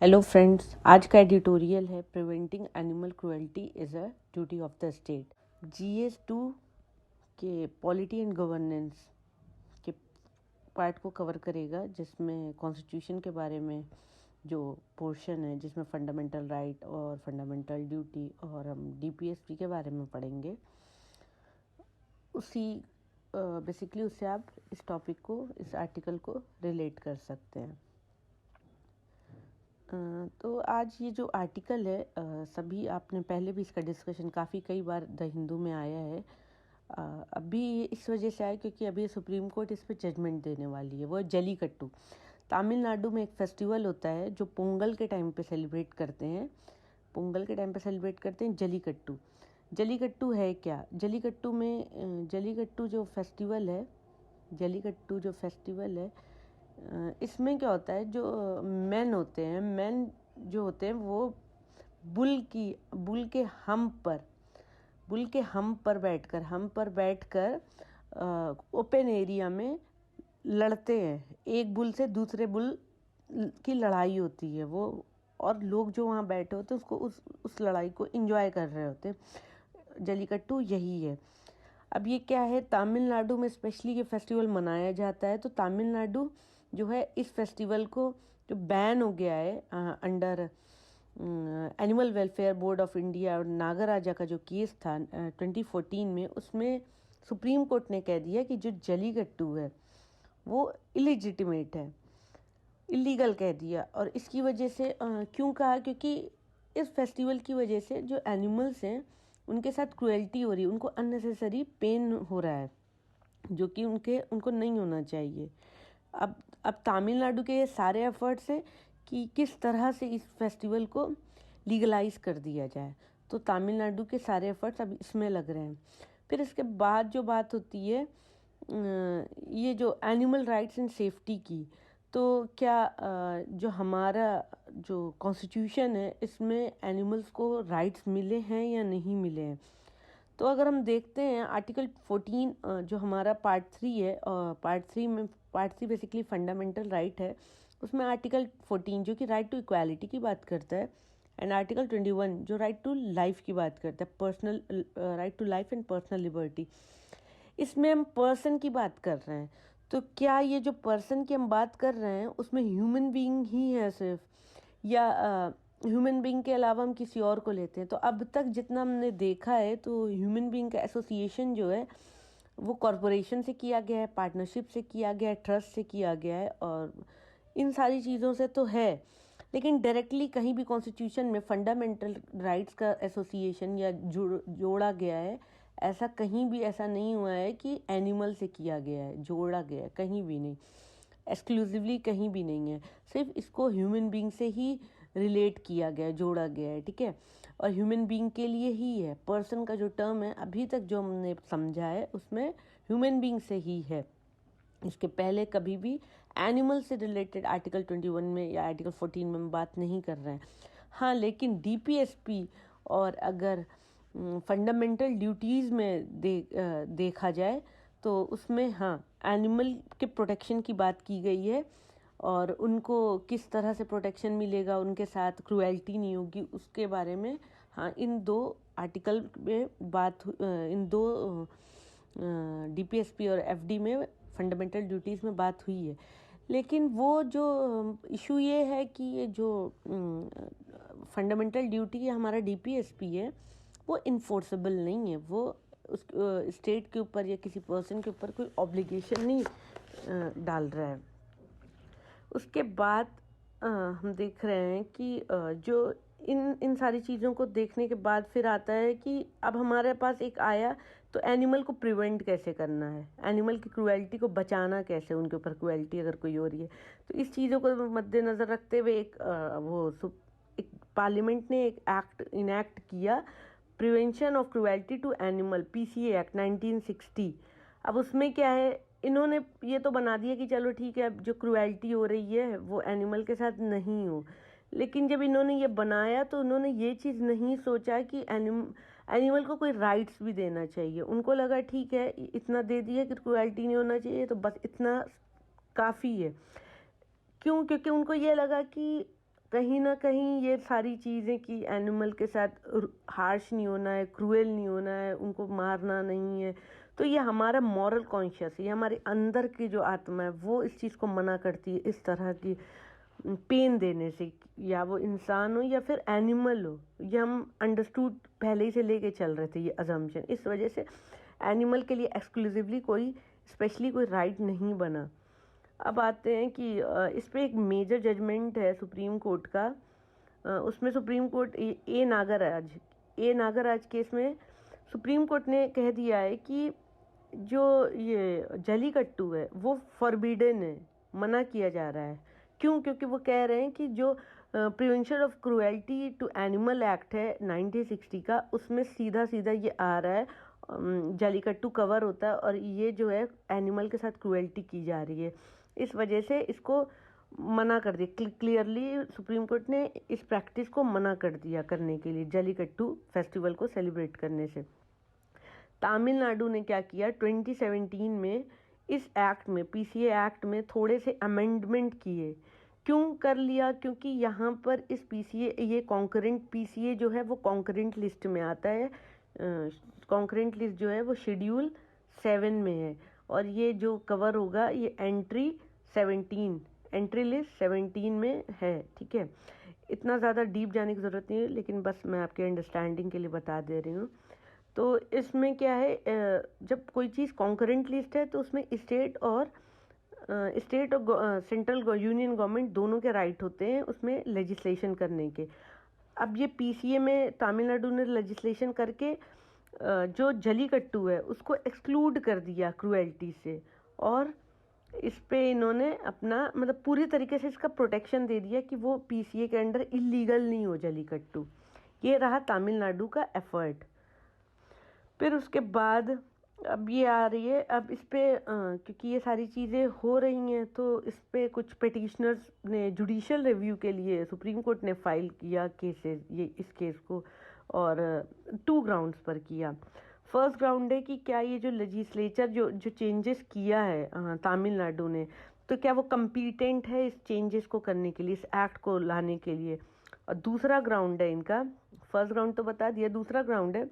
Hello friends, आज का editorial है preventing animal cruelty is a duty of the state. GS2 के polity and governance के part को कवर करेगा, जिसमें कॉन्स्टिट्यूशन के बारे में जो पोर्शन है, जिसमें फंडामेंटल राइट और फंडामेंटल ड्यूटी और हम DPSP के बारे में पढ़ेंगे। उसी बेसिकली उससे आप इस टॉपिक को, इस आर्टिकल को रिलेट कर सकते हैं। तो आज ये जो आर्टिकल है, सभी आपने पहले भी इसका डिस्कशन काफ़ी कई बार द हिंदू में आया है। अभी इस वजह से आया क्योंकि अभी सुप्रीम कोर्ट इस पर जजमेंट देने वाली है। वो जल्लीकट्टू, तमिलनाडु में एक फेस्टिवल होता है जो पोंगल के टाइम पे सेलिब्रेट करते हैं। पोंगल के टाइम पे सेलिब्रेट करते हैं जल्लीकट्टू। जल्लीकट्टू है क्या? जल्लीकट्टू में जल्लीकट्टू जो फेस्टिवल है, जल्लीकट्टू जो फेस्टिवल है, इसमें क्या होता है, जो मैन होते हैं, मैन जो होते हैं वो बुल के हम पर बैठकर ओपन एरिया में लड़ते हैं। एक बुल से दूसरे बुल की लड़ाई होती है वो, और लोग जो वहाँ बैठे होते हैं उसको उस लड़ाई को एंजॉय कर रहे होते हैं। जल्लीकट्टू यही है। अब ये क्या है, तमिलनाडु में स्पेशली ये फेस्टिवल मनाया जाता है। तो तमिलनाडु जो है इस फेस्टिवल को जो बैन हो गया है under animal welfare board of India और नागराजा का जो केस था 2014 में, उसमें सुप्रीम कोर्ट ने कह दिया कि जो जल्लीकट्टू है वो इलिजिटिमेट है, इलीगल कह दिया। और इसकी वजह से क्यों कहा? क्योंकि इस फेस्टिवल की वजह से जो एनिमल्स हैं उनके साथ क्रुएल्टी हो रही है, उनको अननेसेसरी पेन हो रहा है, जो कि उनको नहीं होना चाहिए। अब तमिलनाडु के ये सारे एफर्ट्स हैं कि किस तरह से इस फेस्टिवल को लीगलाइज कर दिया जाए। तो तमिलनाडु के सारे एफर्ट्स अब इसमें लग रहे हैं। फिर इसके बाद जो बात होती है ये जो एनिमल राइट्स एंड सेफ्टी की, तो क्या जो हमारा जो कॉन्स्टिट्यूशन है इसमें एनिमल्स को राइट्स मिले हैं या नहीं मिले हैं? तो अगर हम देखते हैं आर्टिकल 14 जो हमारा पार्ट 3 है, पार्ट 3 बेसिकली फंडामेंटल राइट है। उसमें आर्टिकल 14 जो कि राइट टू इक्वालिटी की बात करता है, एंड आर्टिकल 21 जो राइट टू लाइफ की बात करता है, personal right to life and personal liberty. इसमें हम पर्सन की बात कर रहे हैं। तो क्या ये जो पर्सन की हम बात कर रहे हैं उसमें ह्यूमन बीइंग ही है सिर्फ, या ह्यूमन बीइंग के अलावा हम किसी और को लेते हैं? तो अब तक जितना हमने देखा है तो ह्यूमन बीइंग का एसोसिएशन जो है वो कॉरपोरेशन से किया गया है, पार्टनरशिप से किया गया है, ट्रस्ट से किया गया है, और इन सारी चीज़ों से तो है। लेकिन डायरेक्टली कहीं भी कॉन्स्टिट्यूशन में फंडामेंटल राइट्स का एसोसिएशन या जोड़ा गया है, ऐसा कहीं भी ऐसा नहीं हुआ है कि एनिमल से किया गया है, जोड़ा गया है, कहीं भी नहीं, एक्सक्लूसिवली कहीं भी नहीं है। सिर्फ इसको ह्यूमन बीइंग से ही रिलेट किया गया है, जोड़ा गया है, ठीक है। और ह्यूमन बीइंग के लिए ही है। पर्सन का जो टर्म है अभी तक जो हमने समझा है उसमें ह्यूमन बीइंग से ही है। इसके पहले कभी भी एनिमल से रिलेटेड आर्टिकल 21 में या आर्टिकल 14 में हम बात नहीं कर रहे हैं। हाँ, लेकिन DPSP और अगर फंडामेंटल ड्यूटीज़ में देखा जाए तो उसमें हाँ एनिमल के प्रोटेक्शन की बात की गई है, और उनको किस तरह से प्रोटेक्शन मिलेगा, उनके साथ क्रुएल्टी नहीं होगी, उसके बारे में हाँ इन दो आर्टिकल में बात, इन दो DPSP और FD में फंडामेंटल ड्यूटीज़ में बात हुई है। लेकिन वो जो इशू ये है कि ये जो फंडामेंटल ड्यूटी हमारा DPSP है वो इन्फोर्सेबल नहीं है। वो उस स्टेट के ऊपर या किसी पर्सन के ऊपर कोई ऑब्लिगेशन नहीं डाल रहा है। उसके बाद हम देख रहे हैं कि जो इन सारी चीज़ों को देखने के बाद फिर आता है कि अब हमारे पास एक आया तो एनिमल को प्रिवेंट कैसे करना है, एनिमल की क्रुएल्टी को बचाना कैसे, उनके ऊपर क्रुएल्टी अगर कोई हो रही है। तो इस चीज़ों को मद्देनज़र रखते हुए एक पार्लियामेंट ने एक एक्ट इनैक्ट किया, prevention of cruelty to animal, PCA act 1960। अब उसमें क्या है, इन्होंने ये तो बना दिया कि चलो ठीक है, अब जो क्रुएल्टी हो रही है वो एनिमल के साथ नहीं हो। लेकिन जब इन्होंने ये बनाया तो उन्होंने ये चीज़ नहीं सोचा कि एनिमल को कोई राइट्स भी देना चाहिए। उनको लगा ठीक है इतना दे दिया कि क्रुएल्टी नहीं होना चाहिए तो बस इतना काफ़ी है। क्यों? क्योंकि उनको ये लगा कि कहीं ना कहीं ये सारी चीज़ें कि एनिमल के साथ हार्श नहीं होना है, क्रूएल नहीं होना है, उनको मारना नहीं है, तो ये हमारा मॉरल कॉन्शियस है, ये हमारे अंदर की जो आत्मा है वो इस चीज़ को मना करती है इस तरह की पेन देने से, या वो इंसान हो या फिर एनिमल हो। ये हम अंडरस्टूड पहले ही से लेके चल रहे थे ये अजम्पशन, इस वजह से एनिमल के लिए एक्सक्लूसिवली कोई स्पेशली कोई राइट नहीं बना। अब आते हैं कि इस पे एक मेजर जजमेंट है सुप्रीम कोर्ट का। उसमें सुप्रीम कोर्ट ए नागराज केस में सुप्रीम कोर्ट ने कह दिया है कि जो ये जलीकट्टू है वो फॉरबिडन है, मना किया जा रहा है। क्यों? क्योंकि वो कह रहे हैं कि जो prevention of cruelty to animal act है 1960 का, उसमें सीधा सीधा ये आ रहा है, जलीकट्टू कवर होता है और ये जो है एनिमल के साथ क्रूएल्टी की जा रही है। इस वजह से इसको मना कर दिया, क्लियरली सुप्रीम कोर्ट ने इस प्रैक्टिस को मना कर दिया करने के लिए, जलीकट्टू फेस्टिवल को सेलिब्रेट करने से। तमिलनाडु ने क्या किया, 2017 में इस एक्ट में, पीसीए एक्ट में थोड़े से अमेंडमेंट किए। क्यों कर लिया? क्योंकि यहाँ पर इस पीसीए, ये कॉन्करेंट पीसीए जो है वो कॉन्करेंट लिस्ट में आता है। कॉन्करेंट लिस्ट जो है वो शेड्यूल 7 में है और ये जो कवर होगा ये एंट्री लिस्ट 17 में है। ठीक है, इतना ज़्यादा डीप जाने की ज़रूरत नहीं है, लेकिन बस मैं आपके अंडरस्टैंडिंग के लिए बता दे रही हूँ। तो इसमें क्या है, जब कोई चीज़ कॉन्करेंट लिस्ट है तो उसमें स्टेट और सेंट्रल यूनियन गवर्नमेंट दोनों के राइट होते हैं उसमें लेजिस्लेशन करने के। अब ये पीसीए में तमिलनाडु ने लेजिस्लेशन करके जो जलीकट्टू है उसको एक्सक्लूड कर दिया क्रूएल्टी से, और इस पे इन्होंने अपना मतलब पूरी तरीके से इसका प्रोटेक्शन दे दिया कि वो पीसीए के अंडर इलीगल नहीं हो जलीकट्टू। ये रहा तमिलनाडु का एफर्ट। फिर उसके बाद अब ये आ रही है, अब इस पे क्योंकि ये सारी चीज़ें हो रही हैं तो इस पे कुछ पिटिशनर्स ने जुडिशियल रिव्यू के लिए सुप्रीम कोर्ट ने फाइल किया केसेस, ये इस केस को, और 2 ग्राउंड्स पर किया। फर्स्ट ग्राउंड है कि क्या ये जो लेजिस्लेचर जो चेंजेस किया है तमिलनाडु ने, तो क्या वो कम्पिटेंट है इस चेंजेस को करने के लिए, इस एक्ट को लाने के लिए। और दूसरा ग्राउंड है इनका, फर्स्ट ग्राउंड तो बता दिया, दूसरा ग्राउंड है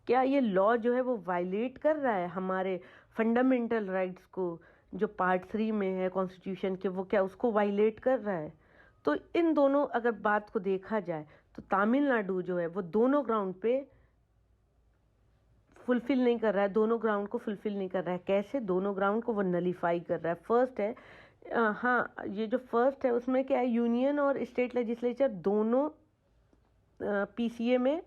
क्या ये लॉ जो है वो वायलेट कर रहा है हमारे फंडामेंटल राइट्स को, जो पार्ट 3 में है कॉन्स्टिट्यूशन के, वो क्या उसको वायलेट कर रहा है। तो इन दोनों अगर बात को देखा जाए तो तमिलनाडु जो है वो दोनों ग्राउंड पे फुलफिल नहीं कर रहा है, दोनों ग्राउंड को फुलफिल नहीं कर रहा है। कैसे? दोनों ग्राउंड को वो नलीफाई कर रहा है। फर्स्ट है हाँ, ये जो फर्स्ट है उसमें क्या है, यूनियन और स्टेट लेजिस्लेचर दोनों पीसीए में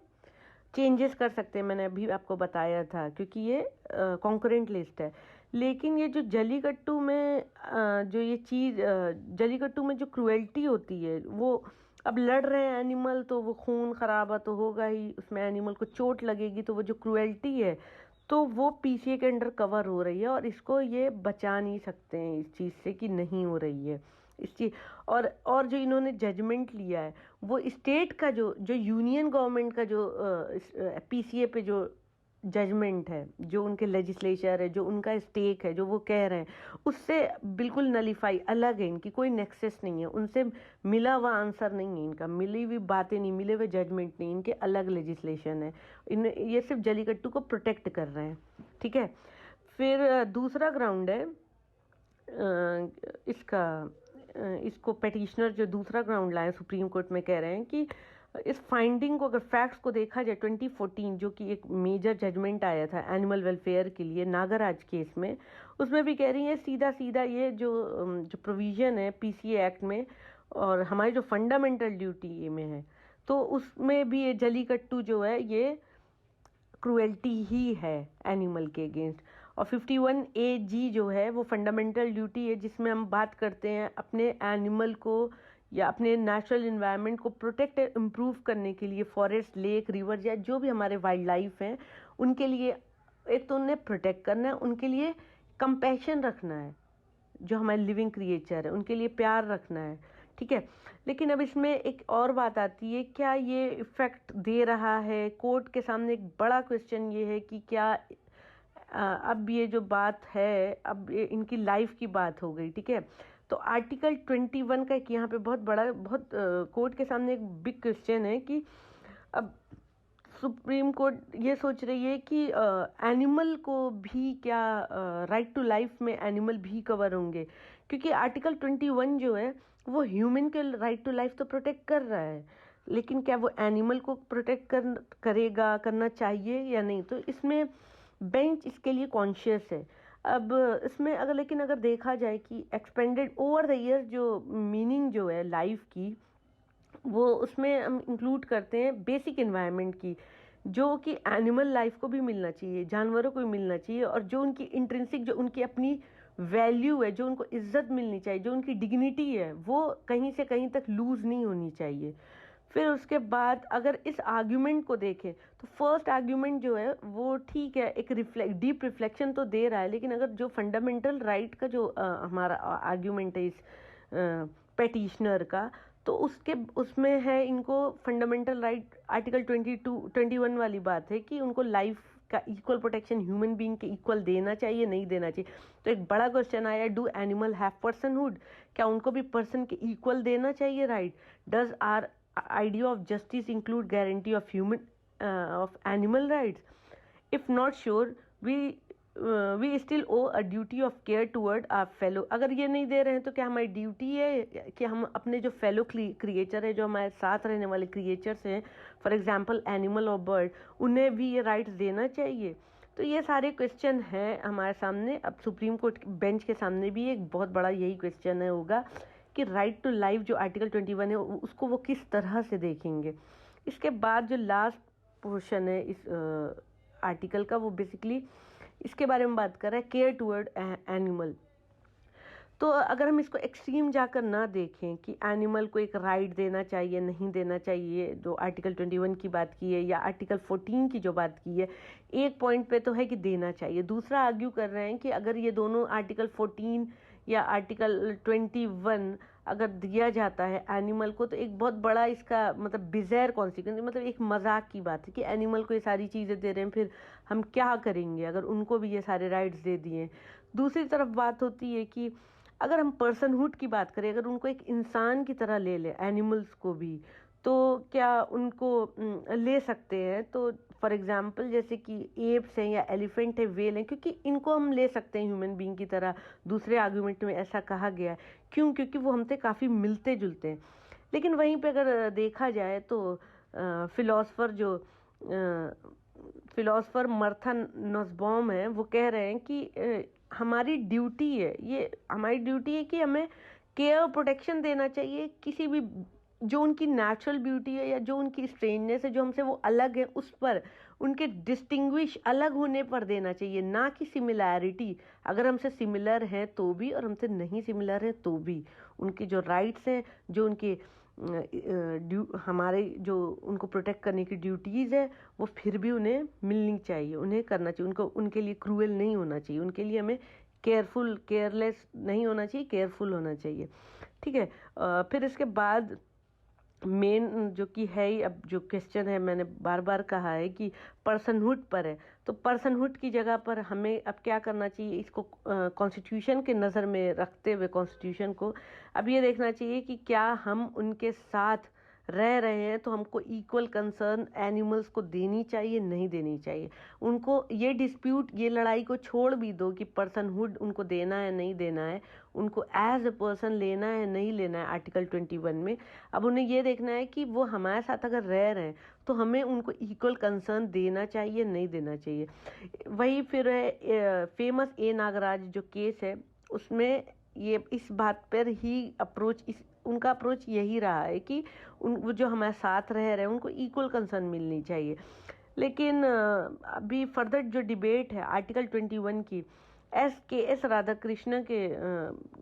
चेंजेस कर सकते हैं, मैंने अभी आपको बताया था, क्योंकि ये कॉन्करेंट लिस्ट है। लेकिन ये जो जलीकट्टू में जो ये चीज़ जलीकट्टू में जो क्रूएल्टी होती है, वो अब लड़ रहे हैं एनिमल तो वो खून खराबा तो होगा ही, उसमें एनिमल को चोट लगेगी, तो वो जो क्रूएल्टी है तो वो पीसीए के अंडर कवर हो रही है और इसको ये बचा नहीं सकते हैं इस चीज़ से कि नहीं हो रही है इस चीज़। और जो इन्होंने जजमेंट लिया है वो स्टेट का जो यूनियन गवर्नमेंट का जो पीसीए पे जो जजमेंट है, जो उनके लेजिस्लेचर है, जो उनका स्टेक है, जो वो कह रहे हैं, उससे बिल्कुल नलीफाई अलग है, इनकी कोई नेक्सेस नहीं है, उनसे मिला हुआ आंसर नहीं है इनका, मिली हुई बातें नहीं, मिले हुए जजमेंट नहीं, इनके अलग लेजिस्लेशन है। ये सिर्फ जलीकट्टू को प्रोटेक्ट कर रहे हैं। ठीक है, फिर दूसरा ग्राउंड है इसको पेटिशनर जो दूसरा ग्राउंड लाए सुप्रीम कोर्ट में, कह रहे हैं कि इस फाइंडिंग को, अगर फैक्ट्स को देखा जाए, 2014 जो कि एक मेजर जजमेंट आया था एनिमल वेलफेयर के लिए नागराज केस में, उसमें भी कह रही है सीधा सीधा ये जो प्रोविज़न है पीसीए एक्ट में और हमारी जो फंडामेंटल ड्यूटी में है, तो उसमें भी ये जलीकट्टू जो है ये क्रूएल्टी ही है एनिमल के अगेंस्ट। और 51AG जो है वो फंडामेंटल ड्यूटी है, जिसमें हम बात करते हैं अपने एनिमल को या अपने नेचुरल इन्वायरमेंट को प्रोटेक्ट इम्प्रूव करने के लिए, फॉरेस्ट, लेक, रिवर या जो भी हमारे वाइल्ड लाइफ हैं उनके लिए एक तो उन्हें प्रोटेक्ट करना है, उनके लिए कंपैशन रखना है, जो हमारे लिविंग क्रिएचर है उनके लिए प्यार रखना है। ठीक है, लेकिन अब इसमें एक और बात आती है, क्या ये इफ़ेक्ट दे रहा है? कोर्ट के सामने एक बड़ा क्वेश्चन ये है कि क्या अब ये जो बात है, अब ये इनकी लाइफ की बात हो गई। ठीक है, तो आर्टिकल 21 का एक यहाँ पे बहुत बड़ा, बहुत कोर्ट के सामने एक बिग क्वेश्चन है कि अब सुप्रीम कोर्ट ये सोच रही है कि एनिमल को भी क्या राइट टू लाइफ में एनिमल भी कवर होंगे, क्योंकि आर्टिकल 21 जो है वो ह्यूमन के राइट टू लाइफ तो प्रोटेक्ट कर रहा है, लेकिन क्या वो एनिमल को प्रोटेक्ट करेगा, करना चाहिए या नहीं। तो इसमें बेंच इसके लिए कॉन्शियस है। अब इसमें अगर देखा जाए कि एक्सपेंडेड ओवर द ईयर जो मीनिंग जो है लाइफ की, वो उसमें हम इंक्लूड करते हैं बेसिक एनवायरनमेंट की, जो कि एनिमल लाइफ को भी मिलना चाहिए, जानवरों को भी मिलना चाहिए, और जो उनकी इंट्रिंसिक, जो उनकी अपनी वैल्यू है, जो उनको इज्जत मिलनी चाहिए, जो उनकी डिग्निटी है, वो कहीं से कहीं तक लूज नहीं होनी चाहिए। फिर उसके बाद अगर इस आर्ग्यूमेंट को देखें तो फर्स्ट आर्ग्यूमेंट जो है वो ठीक है, एक डीप रिफ्लेक्शन तो दे रहा है, लेकिन अगर जो फंडामेंटल राइट का जो हमारा आर्ग्यूमेंट है इस पेटिशनर का, तो उसमें है इनको फंडामेंटल राइट आर्टिकल 21 वाली बात है कि उनको लाइफ का इक्वल प्रोटेक्शन ह्यूमन बीइंग के इक्वल देना चाहिए, नहीं देना चाहिए। तो एक बड़ा क्वेश्चन आया, डू एनिमल हैव पर्सनहुड, क्या उनको भी पर्सन के इक्वल देना चाहिए right. Does are idea of justice include guarantee of human of animal rights? If not sure, we still owe a duty of care toward our fellow। अगर ये नहीं दे रहे हैं तो क्या हमारी ड्यूटी है कि हम अपने जो फेलो क्रिएचर है, जो हमारे साथ रहने वाले क्रिएचर्स हैं, फॉर एग्जांपल एनिमल और बर्ड, उन्हें भी ये राइट्स देना चाहिए। तो ये सारे क्वेश्चन हैं हमारे सामने। अब सुप्रीम कोर्ट बेंच के सामने भी एक बहुत बड़ा यही क्वेश्चन है होगा कि राइट टू लाइफ जो आर्टिकल 21 है उसको वो किस तरह से देखेंगे। इसके बाद जो लास्ट पोर्शन है इस आर्टिकल का, वो बेसिकली इसके बारे में बात कर रहा है, केयर टुवर्ड एनिमल। तो अगर हम इसको एक्सट्रीम जाकर ना देखें कि एनिमल को एक राइट देना चाहिए, नहीं देना चाहिए, जो आर्टिकल 21 की बात की है या आर्टिकल 14 की जो बात की है, एक पॉइंट पे तो है कि देना चाहिए। दूसरा आर्ग्यू कर रहे हैं कि अगर ये दोनों आर्टिकल 14 या आर्टिकल 21 अगर दिया जाता है एनिमल को, तो एक बहुत बड़ा इसका मतलब बिज़ायर कॉन्सिक्वेंस, मतलब एक मजाक की बात है कि एनिमल को ये सारी चीज़ें दे रहे हैं, फिर हम क्या करेंगे अगर उनको भी ये सारे राइट्स दे दिए। दूसरी तरफ बात होती है कि अगर हम पर्सनहुड की बात करें, अगर उनको एक इंसान की तरह ले लें एनिमल्स को भी, तो क्या उनको ले सकते हैं। तो फॉर एग्जांपल जैसे कि एप्स हैं या एलिफेंट है, वेल हैं, क्योंकि इनको हम ले सकते हैं ह्यूमन बीइंग की तरह। दूसरे आर्गूमेंट में ऐसा कहा गया है, क्यों? क्योंकि वो हमसे काफ़ी मिलते जुलते हैं। लेकिन वहीं पे अगर देखा जाए तो फिलोसफर मर्था नस्बॉम है, वो कह रहे हैं कि हमारी ड्यूटी है, ये हमारी ड्यूटी है कि हमें केयर और प्रोटेक्शन देना चाहिए किसी भी जो उनकी नेचुरल ब्यूटी है या जो उनकी स्ट्रेंजनेस है, जो हमसे वो अलग है, उस पर, उनके डिस्टिंग्विश अलग होने पर देना चाहिए, ना कि सिमिलैरिटी। अगर हमसे सिमिलर हैं तो भी और हमसे नहीं सिमिलर है तो भी उनके जो राइट्स हैं, जो उनके हमारे जो उनको प्रोटेक्ट करने की ड्यूटीज़ है, वो फिर भी उन्हें मिलनी चाहिए, उन्हें करना चाहिए। उनको उनके लिए क्रूएल नहीं होना चाहिए, उनके लिए हमें केयरलेस नहीं होना चाहिए, केयरफुल होना चाहिए। ठीक है। फिर इसके बाद मेन जो कि है ही, अब जो क्वेश्चन है मैंने बार बार कहा है कि पर्सनहुड पर है, तो पर्सनहुड की जगह पर हमें अब क्या करना चाहिए, इसको कॉन्स्टिट्यूशन के नज़र में रखते हुए कॉन्स्टिट्यूशन को अब ये देखना चाहिए कि क्या हम उनके साथ रह रहे हैं तो हमको इक्वल कंसर्न एनिमल्स को देनी चाहिए, नहीं देनी चाहिए। उनको ये डिस्प्यूट, ये लड़ाई को छोड़ भी दो कि पर्सनहुड उनको देना है नहीं देना है, उनको एज ए पर्सन लेना है नहीं लेना है आर्टिकल 21 में। अब उन्हें ये देखना है कि वो हमारे साथ अगर रह रहे हैं तो हमें उनको इक्वल कंसर्न देना चाहिए, नहीं देना चाहिए। वही फिर है फेमस ए नागराज जो केस है, उसमें ये इस बात पर ही उनका अप्रोच यही रहा है कि वो जो हमारे साथ रह रहे हैं उनको इक्वल कंसर्न मिलनी चाहिए। लेकिन अभी फर्दर जो डिबेट है आर्टिकल 21 की, एस राधाकृष्ण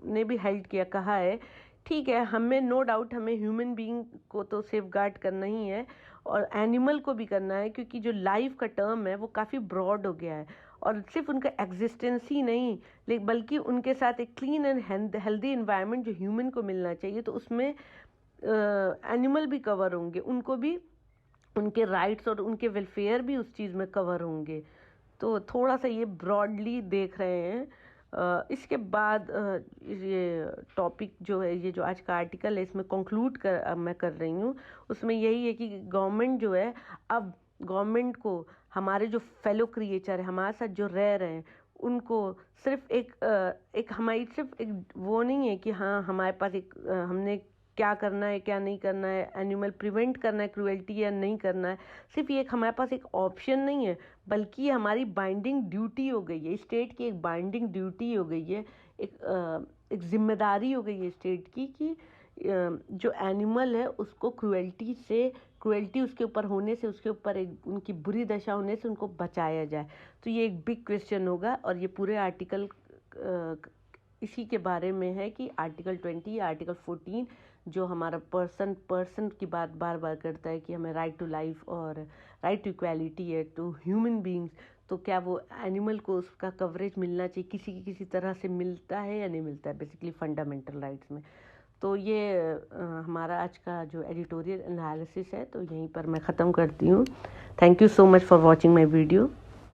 ने भी हेल्ड किया, कहा है ठीक है, हमें नो डाउट हमें ह्यूमन बीइंग को तो सेफ गार्ड करना ही है और एनिमल को भी करना है, क्योंकि जो लाइफ का टर्म है वो काफ़ी ब्रॉड हो गया है और सिर्फ उनका एग्जिस्टेंस ही नहीं बल्कि उनके साथ एक क्लीन एंड हेल्दी एनवायरनमेंट जो ह्यूमन को मिलना चाहिए, तो उसमें एनिमल भी कवर होंगे, उनको भी उनके राइट्स और उनके वेलफेयर भी उस चीज़ में कवर होंगे। तो थोड़ा सा ये ब्रॉडली देख रहे हैं इसके बाद ये टॉपिक जो है, ये जो आज का आर्टिकल है, इसमें कंक्लूड मैं कर रही हूँ। उसमें यही है कि गवर्नमेंट जो है, अब गवर्नमेंट को हमारे जो फेलो क्रिएचर है, हमारे साथ जो रह रहे हैं, उनको सिर्फ एक हमारी सिर्फ एक वो नहीं है कि हाँ हमारे पास एक हमने क्या करना है क्या नहीं करना है, एनिमल प्रिवेंट करना है क्रूएल्टी या नहीं करना है, सिर्फ ये एक हमारे पास एक ऑप्शन नहीं है, बल्कि ये हमारी बाइंडिंग ड्यूटी हो गई है। स्टेट की एक बाइंडिंग ड्यूटी हो गई है, एक जिम्मेदारी हो गई है स्टेट की कि जो एनिमल है उसको क्रूएल्टी उसके ऊपर होने से, उसके ऊपर एक उनकी बुरी दशा होने से उनको बचाया जाए। तो ये एक बिग क्वेश्चन होगा, और ये पूरे आर्टिकल इसी के बारे में है कि आर्टिकल 20 या आर्टिकल 14 जो हमारा पर्सन की बात बार बार करता है कि हमें राइट टू लाइफ और राइट टू इक्वालिटी है टू ह्यूमन बींग्स, तो क्या वो एनिमल को उसका कवरेज मिलना चाहिए, किसी तरह से मिलता है या नहीं मिलता है, बेसिकली फंडामेंटल राइट्स में। तो ये हमारा आज का जो एडिटोरियल एनालिसिस है, तो यहीं पर मैं ख़त्म करती हूँ। Thank you so much for watching my video.